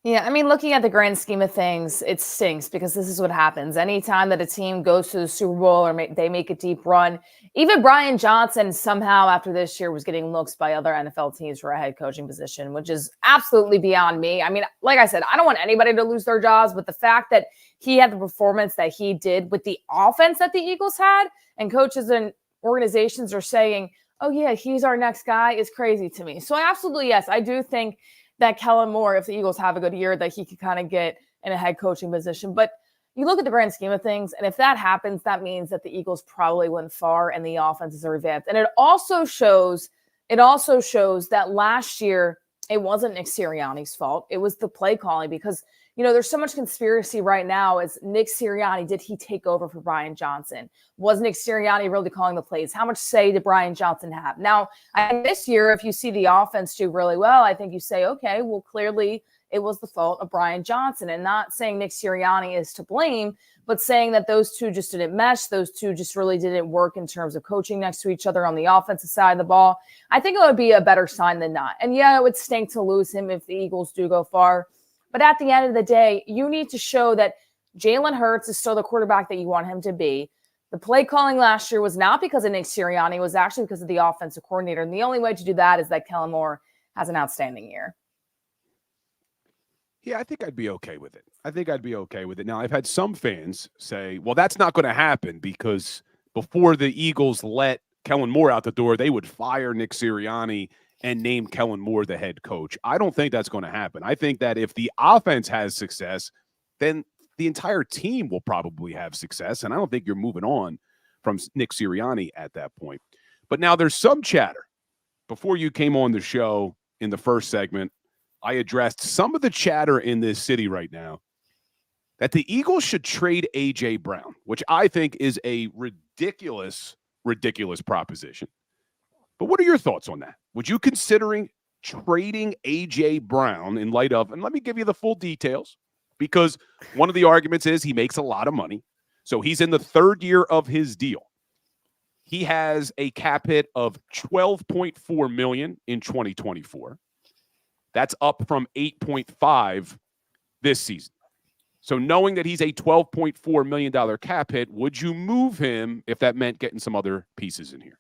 Yeah, I mean, looking at the grand scheme of things, it stinks because this is what happens. Anytime that a team goes to the Super Bowl or they make a deep run, even Brian Johnson somehow after this year was getting looks by other NFL teams for a head coaching position, which is absolutely beyond me. I mean, like I said, I don't want anybody to lose their jobs, but the fact that he had the performance that he did with the offense that the Eagles had and coaches and organizations are saying, oh, yeah, he's our next guy is crazy to me. So absolutely, yes, I do think that Kellen Moore, if the Eagles have a good year, that he could kind of get in a head coaching position. But you look at the grand scheme of things, and if that happens, that means that the Eagles probably went far and the offenses are revamped. And it also shows that last year it wasn't Nick Sirianni's fault. It was the play calling because, you know, there's so much conspiracy right now as Nick Sirianni, did he take over for Brian Johnson? Was Nick Sirianni really calling the plays? How much say did Brian Johnson have? Now, this year, if you see the offense do really well, I think you say, okay, well, clearly it was the fault of Brian Johnson, and not saying Nick Sirianni is to blame, but saying that those two just didn't mesh. Those two just really didn't work in terms of coaching next to each other on the offensive side of the ball. I think it would be a better sign than not. And yeah, it would stink to lose him if the Eagles do go far. But at the end of the day, you need to show that Jalen Hurts is still the quarterback that you want him to be. The play calling last year was not because of Nick Sirianni. It was actually because of the offensive coordinator. And the only way to do that is that Kellen Moore has an outstanding year. Yeah, I think I'd be okay with it. Now, I've had some fans say, well, that's not going to happen because before the Eagles let Kellen Moore out the door, they would fire Nick Sirianni and name Kellen Moore the head coach. I don't think that's going to happen. I think that if the offense has success, then the entire team will probably have success. And I don't think you're moving on from Nick Sirianni at that point. But now there's some chatter. Before you came on the show in the first segment, I addressed some of the chatter in this city right now that the Eagles should trade A.J. Brown, which I think is a ridiculous proposition. But what are your thoughts on that? Would you considering trading A.J. Brown in light of, and let me give you the full details, because one of the arguments is he makes a lot of money. So he's in the third year of his deal. He has a cap hit of $12.4 million in 2024. That's up from 8.5 this season. So knowing that he's a $12.4 million cap hit, would you move him if that meant getting some other pieces in here?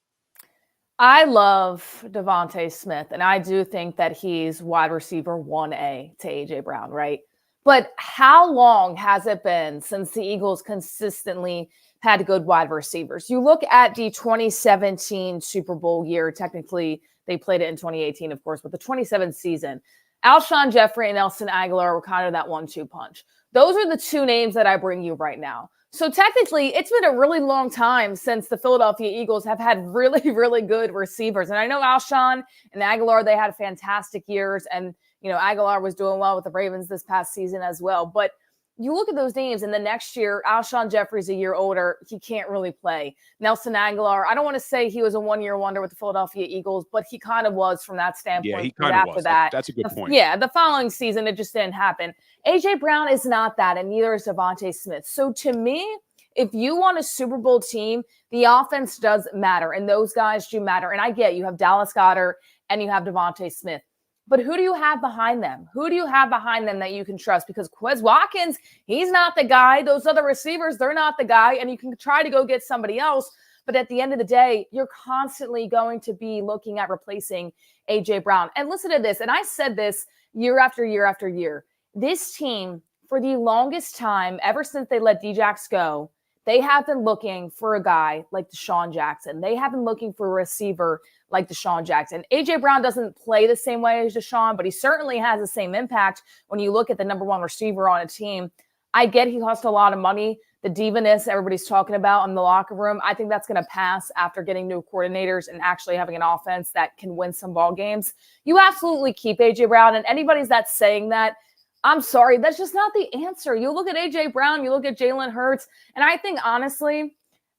I love Devontae Smith, and I do think that he's wide receiver 1A to A.J. Brown, right? But how long has it been since the Eagles consistently had good wide receivers? You look at the 2017 Super Bowl year. Technically, they played it in 2018, of course, but the 2017 season, Alshon Jeffrey and Nelson Aguilar were kind of that 1-2 punch. Those are the two names that I bring you right now. So technically, it's been a really long time since the Philadelphia Eagles have had really, really good receivers. And I know Alshon and Aguilar, they had fantastic years. And, you know, Aguilar was doing well with the Ravens this past season as well. But you look at those names, and the next year, Alshon Jeffrey's a year older. He can't really play. Nelson Aguilar, I don't want to say he was a one-year wonder with the Philadelphia Eagles, but he kind of was from that standpoint. Yeah, he kind of was. That's a good point. Yeah, the following season, it just didn't happen. A.J. Brown is not that, and neither is Devontae Smith. So to me, if you want a Super Bowl team, the offense does matter, and those guys do matter. And I get you have Dallas Goedert and you have Devontae Smith. But who do you have behind them? Who do you have behind them that you can trust? Because Quez Watkins, he's not the guy. Those other receivers, they're not the guy. And you can try to go get somebody else. But at the end of the day, you're constantly going to be looking at replacing A.J. Brown. And listen to this. And I said this year after year after year. This team, for the longest time, ever since they let Djax go, they have been looking for a guy like Deshaun Jackson. They have been looking for a receiver like Deshaun Jackson. A.J. Brown doesn't play the same way as Deshaun, but he certainly has the same impact when you look at the number one receiver on a team. I get he cost a lot of money. The diva-ness everybody's talking about in the locker room, I think that's going to pass after getting new coordinators and actually having an offense that can win some ball games. You absolutely keep A.J. Brown, and anybody's that's saying that, I'm sorry, that's just not the answer. You look at A.J. Brown, you look at Jalen Hurts, and I think, honestly,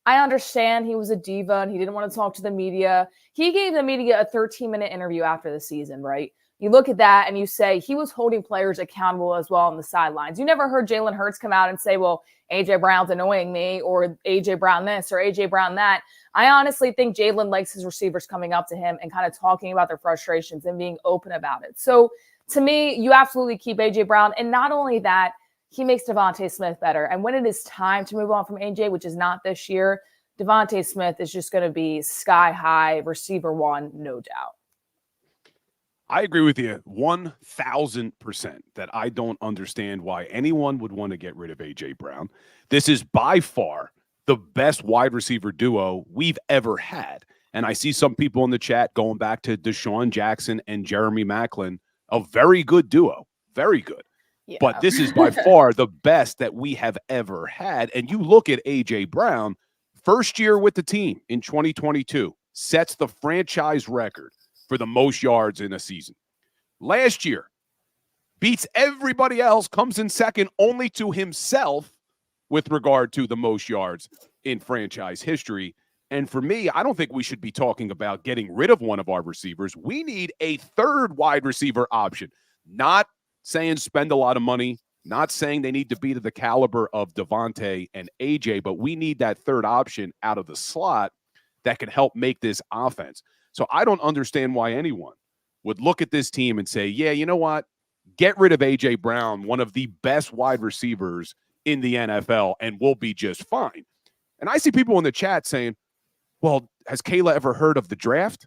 I understand he was a diva and he didn't want to talk to the media. He gave the media a 13-minute interview after the season, right? You look at that and you say he was holding players accountable as well on the sidelines. You never heard Jalen Hurts come out and say, well, A.J. Brown's annoying me, or A.J. Brown this, or A.J. Brown that. I honestly think Jalen likes his receivers coming up to him and kind of talking about their frustrations and being open about it. So, to me, you absolutely keep A.J. Brown. And not only that, he makes Devontae Smith better. And when it is time to move on from A.J., which is not this year, Devontae Smith is just going to be sky high, receiver one, no doubt. I agree with you 1,000% that I don't understand why anyone would want to get rid of A.J. Brown. This is by far the best wide receiver duo we've ever had. And I see some people in the chat going back to Deshaun Jackson and Jeremy Maclin. A very good duo. Very good. Yeah. But this is by far the best that we have ever had. And you look at A.J. Brown, first year with the team in 2022, sets the franchise record for the most yards in a season. Last year, beats everybody else, comes in second only to himself with regard to the most yards in franchise history. And for me, I don't think we should be talking about getting rid of one of our receivers. We need a third wide receiver option. Not saying spend a lot of money, not saying they need to be to the caliber of Devontae and AJ, but we need that third option out of the slot that can help make this offense. So I don't understand why anyone would look at this team and say, yeah, you know what? Get rid of AJ Brown, one of the best wide receivers in the NFL, and we'll be just fine. And I see people in the chat saying, well, has Kayla ever heard of the draft?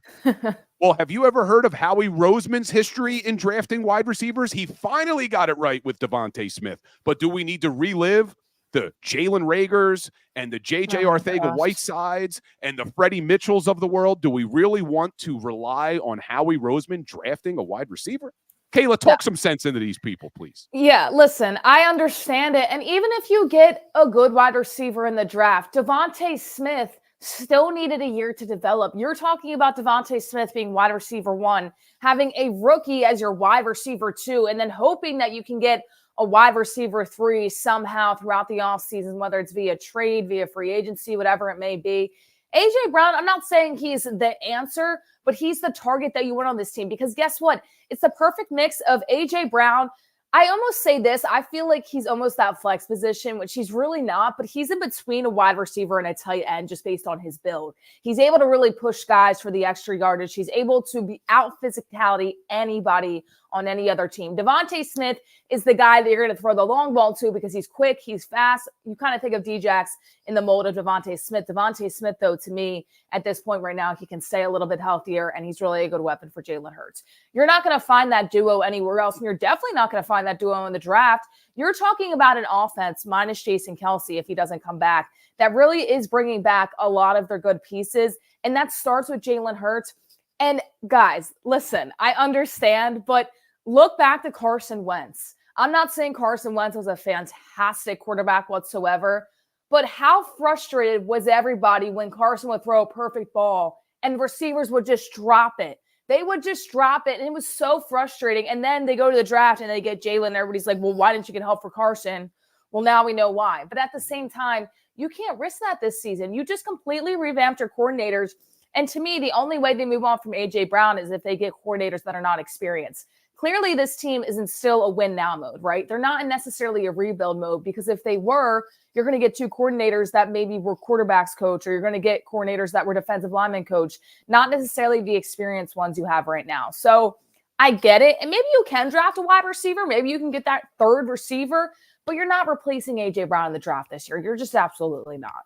Well, have you ever heard of Howie Roseman's history in drafting wide receivers? He finally got it right with Devontae Smith. But do we need to relive the Jalen Ragers and the J.J. Arcega-Whitesides and the Freddie Mitchells of the world? Do we really want to rely on Howie Roseman drafting a wide receiver? Kayla, talk some sense into these people, please. Yeah, listen, I understand it. And even if you get a good wide receiver in the draft, Devontae Smith still needed a year to develop. You're talking about Devontae Smith being wide receiver one, having a rookie as your wide receiver two, and then hoping that you can get a wide receiver three somehow throughout the offseason, whether it's via trade, via free agency, whatever it may be. A.J. Brown, I'm not saying he's the answer, but he's the target that you want on this team, because guess what? It's the perfect mix of A.J. Brown. I almost say this, I feel like he's almost that flex position, which he's really not, but he's in between a wide receiver and a tight end just based on his build. He's able to really push guys for the extra yardage. He's able to be out physicality anybody on any other team. Devontae Smith is the guy that you're going to throw the long ball to because he's quick, he's fast. You kind of think of Djax in the mold of Devontae Smith. Devontae Smith, though, to me, at this point right now, he can stay a little bit healthier, and he's really a good weapon for Jalen Hurts. You're not going to find that duo anywhere else, and you're definitely not going to find that duo in the draft. You're talking about an offense minus Jason Kelce if he doesn't come back that really is bringing back a lot of their good pieces, and that starts with Jalen Hurts. And guys, listen, I understand, but look back to Carson Wentz. I'm not saying Carson Wentz was a fantastic quarterback whatsoever, but how frustrated was everybody when Carson would throw a perfect ball and receivers would just drop it? They would just drop it, and it was so frustrating. And then they go to the draft and they get Jalen, and everybody's like, well, why didn't you get help for Carson? Well, now we know why. But at the same time, you can't risk that this season. You just completely revamped your coordinators. And to me, the only way they move on from A.J. Brown is if they get coordinators that are not experienced. Clearly, this team is in still a win-now mode, right? They're not in necessarily a rebuild mode, because if they were, you're going to get two coordinators that maybe were quarterbacks coach, or you're going to get coordinators that were defensive lineman coach, not necessarily the experienced ones you have right now. So I get it. And maybe you can draft a wide receiver. Maybe you can get that third receiver, but you're not replacing A.J. Brown in the draft this year. You're just absolutely not.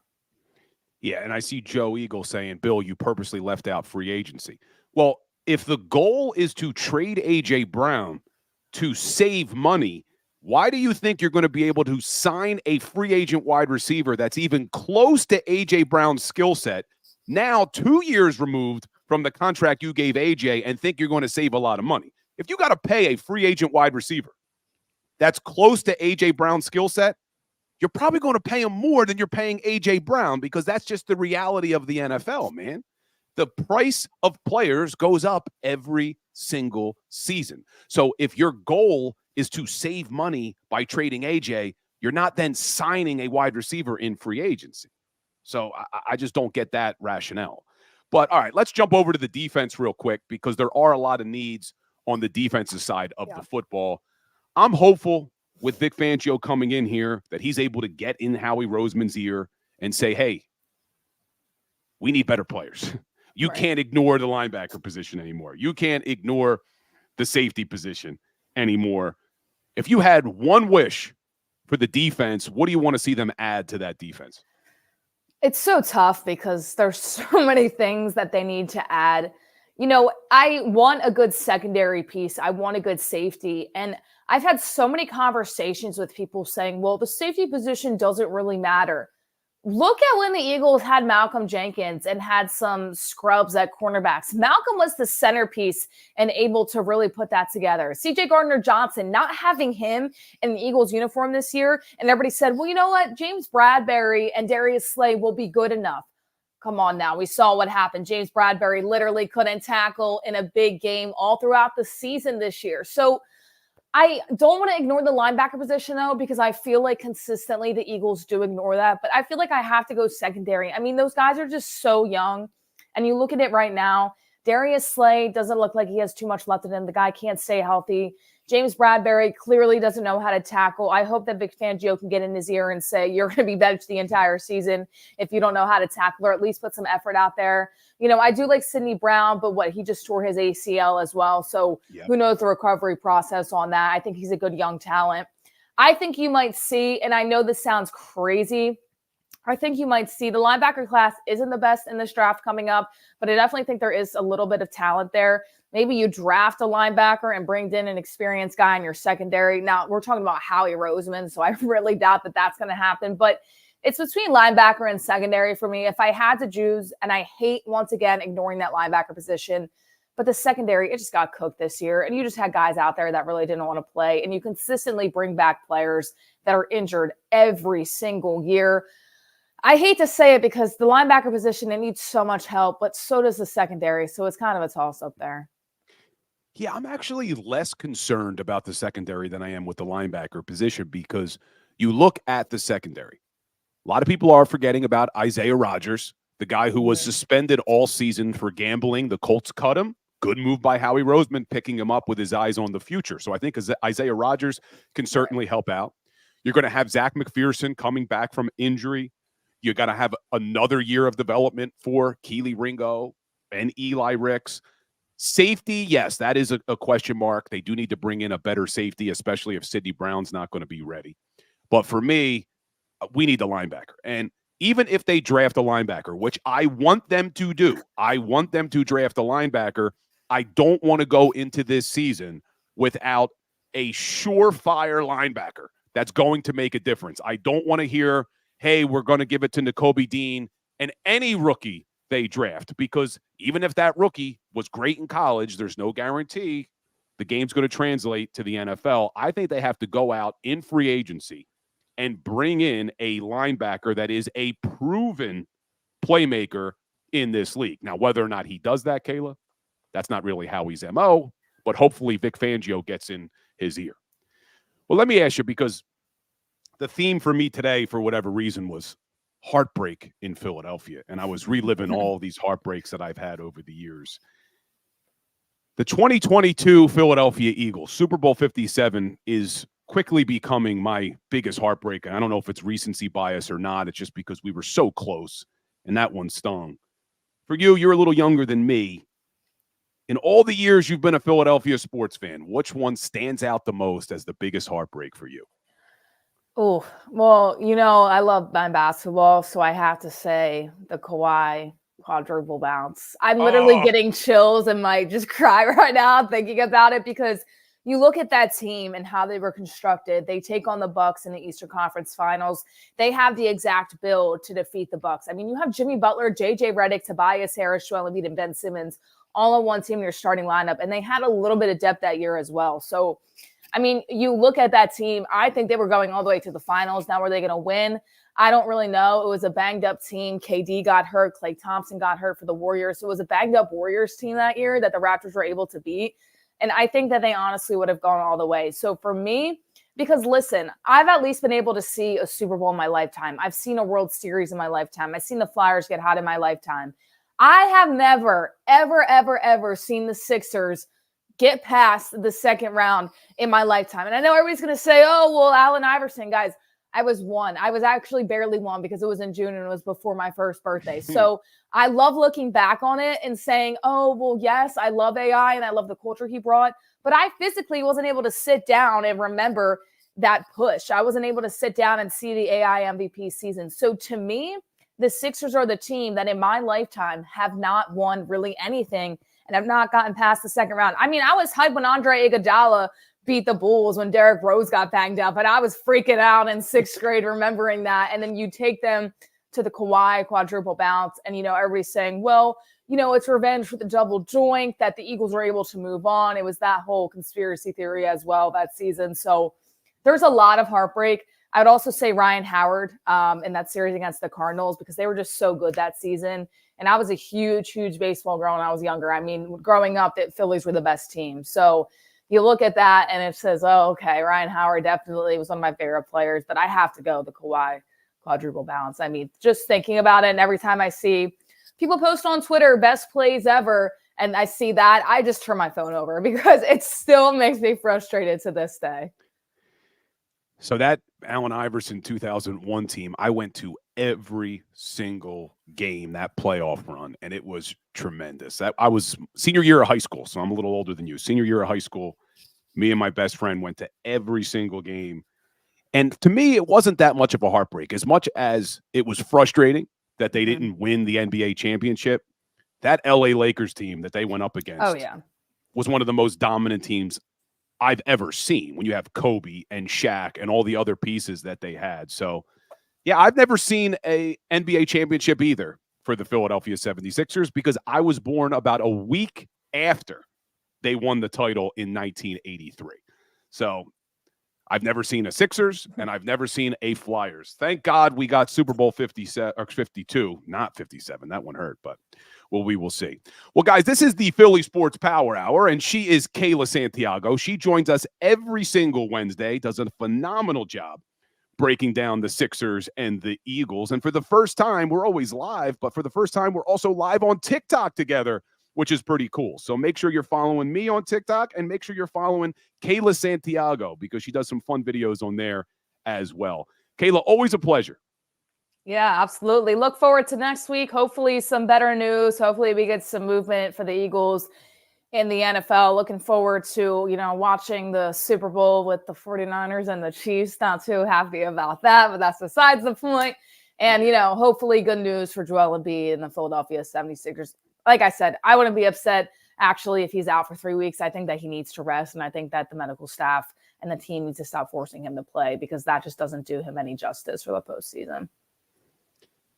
Yeah, and I see Joe Eagle saying, Bill, you purposely left out free agency. Well, if the goal is to trade A.J. Brown to save money, why do you think you're going to be able to sign a free agent wide receiver that's even close to A.J. Brown's skill set now 2 years removed from the contract you gave A.J. and think you're going to save a lot of money? If you got to pay a free agent wide receiver that's close to A.J. Brown's skill set, you're probably going to pay him more than you're paying A.J. Brown, because that's just the reality of the NFL, man. The price of players goes up every single season. So if your goal is to save money by trading A.J., you're not then signing a wide receiver in free agency. So I just don't get that rationale. But all right, let's jump over to the defense real quick, because there are a lot of needs on the defensive side of the football. I'm hopeful with Vic Fangio coming in here that he's able to get in Howie Roseman's ear and say, hey, we need better players. You can't ignore the linebacker position anymore. You can't ignore the safety position anymore. If you had one wish for the defense, what do you want to see them add to that defense? It's so tough because there's so many things that they need to add. You know, I want a good secondary piece. I want a good safety. And I've had so many conversations with people saying, well, the safety position doesn't really matter. Look at when the Eagles had Malcolm Jenkins and had some scrubs at cornerbacks. Malcolm was the centerpiece and able to really put that together. C.J. Gardner-Johnson, not having him in the Eagles uniform this year, and everybody said, well, you know what? James Bradbury and Darius Slay will be good enough. Come on now. We saw what happened. James Bradbury literally couldn't tackle in a big game all throughout the season this year. So I don't want to ignore the linebacker position, though, because I feel like consistently the Eagles do ignore that. But I feel like I have to go secondary. I mean, those guys are just so young. And you look at it right now, Darius Slay doesn't look like he has too much left in him. The guy can't stay healthy. James Bradbury clearly doesn't know how to tackle. I hope that Vic Fangio can get in his ear and say, you're going to be benched the entire season if you don't know how to tackle, or at least put some effort out there. You know, I do like Sidney Brown, but he just tore his ACL as well. So who knows the recovery process on that. I think he's a good young talent. I think you might see, and I know this sounds crazy, I think you might see the linebacker class isn't the best in this draft coming up, but I definitely think there is a little bit of talent there. Maybe you draft a linebacker and bring in an experienced guy in your secondary. Now, we're talking about Howie Roseman, so I really doubt that that's going to happen. But it's between linebacker and secondary for me. If I had to choose, and I hate, once again, ignoring that linebacker position, but the secondary, it just got cooked this year. And you just had guys out there that really didn't want to play. And you consistently bring back players that are injured every single year. I hate to say it because the linebacker position, it needs so much help, but so does the secondary. So it's kind of a toss-up there. Yeah, I'm actually less concerned about the secondary than I am with the linebacker position, because you look at the secondary. A lot of people are forgetting about Isaiah Rodgers, the guy who was suspended all season for gambling. The Colts cut him. Good move by Howie Roseman, picking him up with his eyes on the future. So I think Isaiah Rodgers can certainly help out. You're going to have Zach McPherson coming back from injury. You're going to have another year of development for Keely Ringo and Eli Ricks. Safety, yes, that is a question mark. They do need to bring in a better safety, especially if Sidney Brown's not going to be ready. But for me, we need the linebacker. And even if they draft a linebacker, which I want them to do, I want them to draft a linebacker, I don't want to go into this season without a surefire linebacker that's going to make a difference. I don't want to hear, hey, we're going to give it to Nakobe Dean and any rookie they draft, because even if that rookie was great in college, there's no guarantee the game's going to translate to the NFL. I think they have to go out in free agency and bring in a linebacker that is a proven playmaker in this league. Now, whether or not he does that, Kayla, that's not really Howie's MO, but hopefully Vic Fangio gets in his ear. Well, let me ask you, because the theme for me today, for whatever reason, was heartbreak in Philadelphia. And I was reliving all these heartbreaks that I've had over the years. The 2022 Philadelphia Eagles, Super Bowl 57, is quickly becoming my biggest heartbreak. I don't know if it's recency bias or not. It's just because we were so close, and that one stung. For you, you're a little younger than me. In all the years you've been a Philadelphia sports fan, which one stands out the most as the biggest heartbreak for you? Oh, well, I love my basketball, so I have to say the Kawhi quadruple bounce. I'm literally getting chills and might just cry right now thinking about it, because you look at that team and how they were constructed. They take on the Bucks in the Eastern Conference Finals. They have the exact build to defeat the Bucks. I mean, you have Jimmy Butler, JJ Redick, Tobias Harris, Joel Embiid, and Ben Simmons all on one team in your starting lineup, and they had a little bit of depth that year as well. So, I mean, you look at that team, I think they were going all the way to the finals. Now, were they going to win? I don't really know. It was a banged-up team. KD got hurt. Klay Thompson got hurt for the Warriors. So it was a banged-up Warriors team that year that the Raptors were able to beat. And I think that they honestly would have gone all the way. So for me, because listen, I've at least been able to see a Super Bowl in my lifetime. I've seen a World Series in my lifetime. I've seen the Flyers get hot in my lifetime. I have never, ever, ever, ever seen the Sixers get past the second round in my lifetime. And I know everybody's going to say, oh, well, Allen Iverson, guys, I was one. I was actually barely one because it was in June and it was before my first birthday. So I love looking back on it and saying, oh, well, yes, I love AI and I love the culture he brought, but I physically wasn't able to sit down and remember that push. I wasn't able to sit down and see the AI MVP season. So to me, the Sixers are the team that in my lifetime have not won really anything and have not gotten past the second round. I mean, I was hyped when Andre Iguodala beat the Bulls when Derrick Rose got banged up, and I was freaking out in sixth grade remembering that. And then you take them to the Kawhi quadruple bounce, and, everybody's saying, well, it's revenge for the double joint that the Eagles were able to move on. It was that whole conspiracy theory as well that season. So there's a lot of heartbreak. I would also say Ryan Howard in that series against the Cardinals, because they were just so good that season. And I was a huge, huge baseball girl when I was younger. I mean, growing up, the Phillies were the best team. So you look at that and it says, oh, okay, Ryan Howard definitely was one of my favorite players, but I have to go the Kawhi quadruple bounce. I mean, just thinking about it, and every time I see people post on Twitter, best plays ever, and I see that, I just turn my phone over because it still makes me frustrated to this day. So that Allen Iverson 2001 team, I went to every single game, that playoff run, and it was tremendous. I was senior year of high school, so I'm a little older than you. Senior year of high school, me and my best friend went to every single game. And to me, it wasn't that much of a heartbreak. As much as it was frustrating that they didn't win the NBA championship, that LA Lakers team that they went up against was one of the most dominant teams I've ever seen, when you have Kobe and Shaq and all the other pieces that they had. So, yeah, I've never seen a NBA championship either for the Philadelphia 76ers, because I was born about a week after they won the title in 1983. So I've never seen a Sixers and I've never seen a Flyers. Thank God we got Super Bowl 57 or 52, not 57. That one hurt, but well, we will see. Well, guys, this is the Philly Sports Power Hour, and she is Kayla Santiago. She joins us every single Wednesday, does a phenomenal job breaking down the Sixers and the Eagles. And for the first time, we're always live, but for the first time, we're also live on TikTok together, which is pretty cool. So make sure you're following me on TikTok, and make sure you're following Kayla Santiago, because she does some fun videos on there as well. Kayla, always a pleasure. Yeah, absolutely. Look forward to next week. Hopefully some better news. Hopefully we get some movement for the Eagles in the NFL. Looking forward to, watching the Super Bowl with the 49ers and the Chiefs. Not too happy about that, but that's besides the point. And, hopefully good news for Joel Embiid and the Philadelphia 76ers. Like I said, I wouldn't be upset, actually, if he's out for 3 weeks. I think that he needs to rest, and I think that the medical staff and the team needs to stop forcing him to play, because that just doesn't do him any justice for the postseason.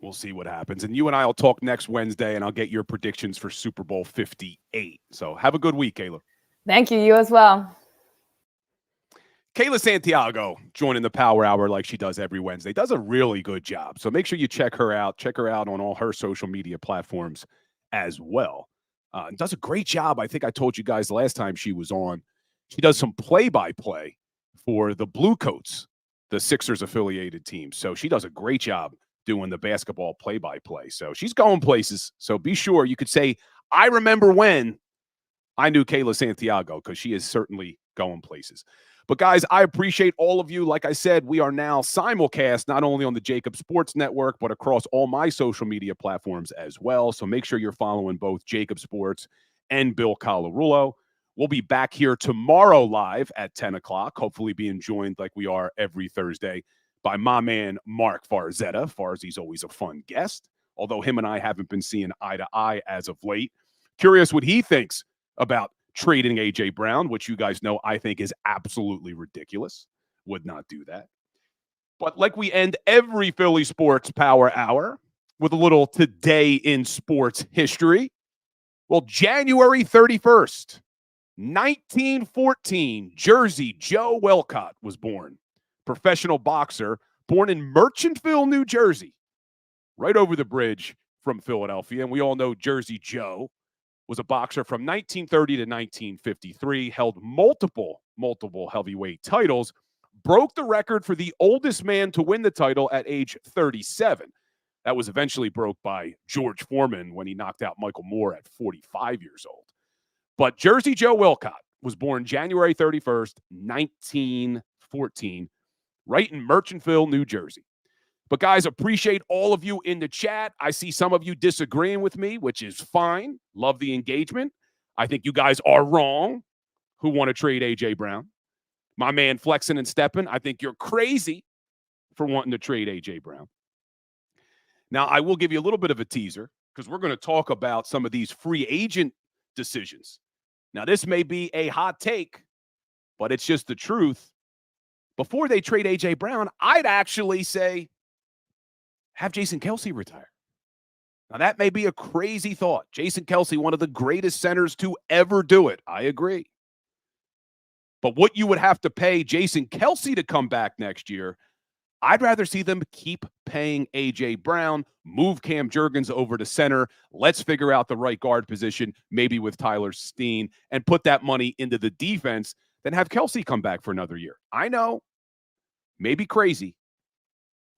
We'll see what happens. And you and I will talk next Wednesday, and I'll get your predictions for Super Bowl 58. So have a good week, Kayla. Thank you. You as well. Kayla Santiago joining the Power Hour like she does every Wednesday. Does a really good job. So make sure you check her out. Check her out on all her social media platforms as well. Does a great job. I think I told you guys last time she was on. She does some play-by-play for the Blue Coats, the Sixers affiliated team. So she does a great job doing the basketball play-by-play. So she's going places. So be sure you could say, I remember when I knew Kayla Santiago, because she is certainly going places. But guys, I appreciate all of you. Like I said, we are now simulcast not only on the JAKIB Sports Network, but across all my social media platforms as well. So make sure you're following both JAKIB Sports and Bill Colarulo. We'll be back here tomorrow live at 10 o'clock, hopefully being joined like we are every Thursday by my man, Mark Farzetta. Farzy's always a fun guest, although him and I haven't been seeing eye to eye as of late. Curious what he thinks about trading A.J. Brown, which you guys know I think is absolutely ridiculous. Would not do that. But like we end every Philly Sports Power Hour with a little today in sports history. Well, January 31st, 1914, Jersey Joe Welcott was born. Professional boxer, born in Merchantville, New Jersey, right over the bridge from Philadelphia. And we all know Jersey Joe was a boxer from 1930 to 1953, held multiple heavyweight titles, broke the record for the oldest man to win the title at age 37. That was eventually broke by George Foreman when he knocked out Michael Moore at 45 years old. But Jersey Joe Welcott was born January 31st, 1914, right in Merchantville, New Jersey. But guys, appreciate all of you in the chat. I see some of you disagreeing with me, which is fine. Love the engagement. I think you guys are wrong who want to trade A.J. Brown. My man Flexin and Steppin, I think you're crazy for wanting to trade A.J. Brown. Now, I will give you a little bit of a teaser because we're going to talk about some of these free agent decisions. Now, this may be a hot take, but it's just the truth. Before they trade A.J. Brown, I'd actually say have Jason Kelce retire. Now, that may be a crazy thought. Jason Kelce, one of the greatest centers to ever do it. I agree. But what you would have to pay Jason Kelce to come back next year, I'd rather see them keep paying A.J. Brown, move Cam Jurgens over to center. Let's figure out the right guard position, maybe with Tyler Steen, and put that money into the defense than have Kelce come back for another year. I know, maybe crazy,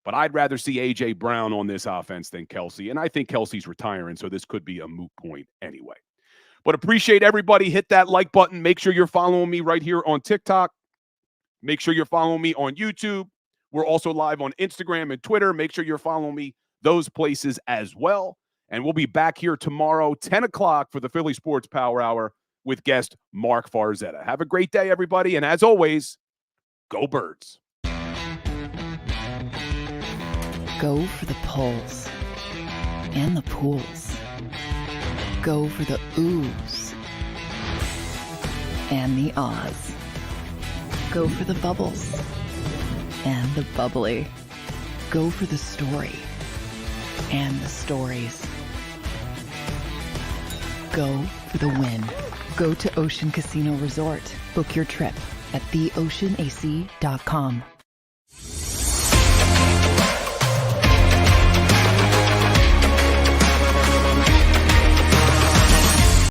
but I'd rather see A.J. Brown on this offense than Kelce, and I think Kelce's retiring, so this could be a moot point anyway. But appreciate everybody. Hit that like button. Make sure you're following me right here on TikTok. Make sure you're following me on YouTube. We're also live on Instagram and Twitter. Make sure you're following me those places as well. And we'll be back here tomorrow, 10 o'clock for the Philly Sports Power Hour with guest Mark Farzetta. Have a great day, everybody. And as always, go Birds. Go for the polls and the pools. Go for the oohs and the ahs. Go for the bubbles and the bubbly. Go for the story and the stories. Go for the win. Go to Ocean Casino Resort. Book your trip at theoceanac.com.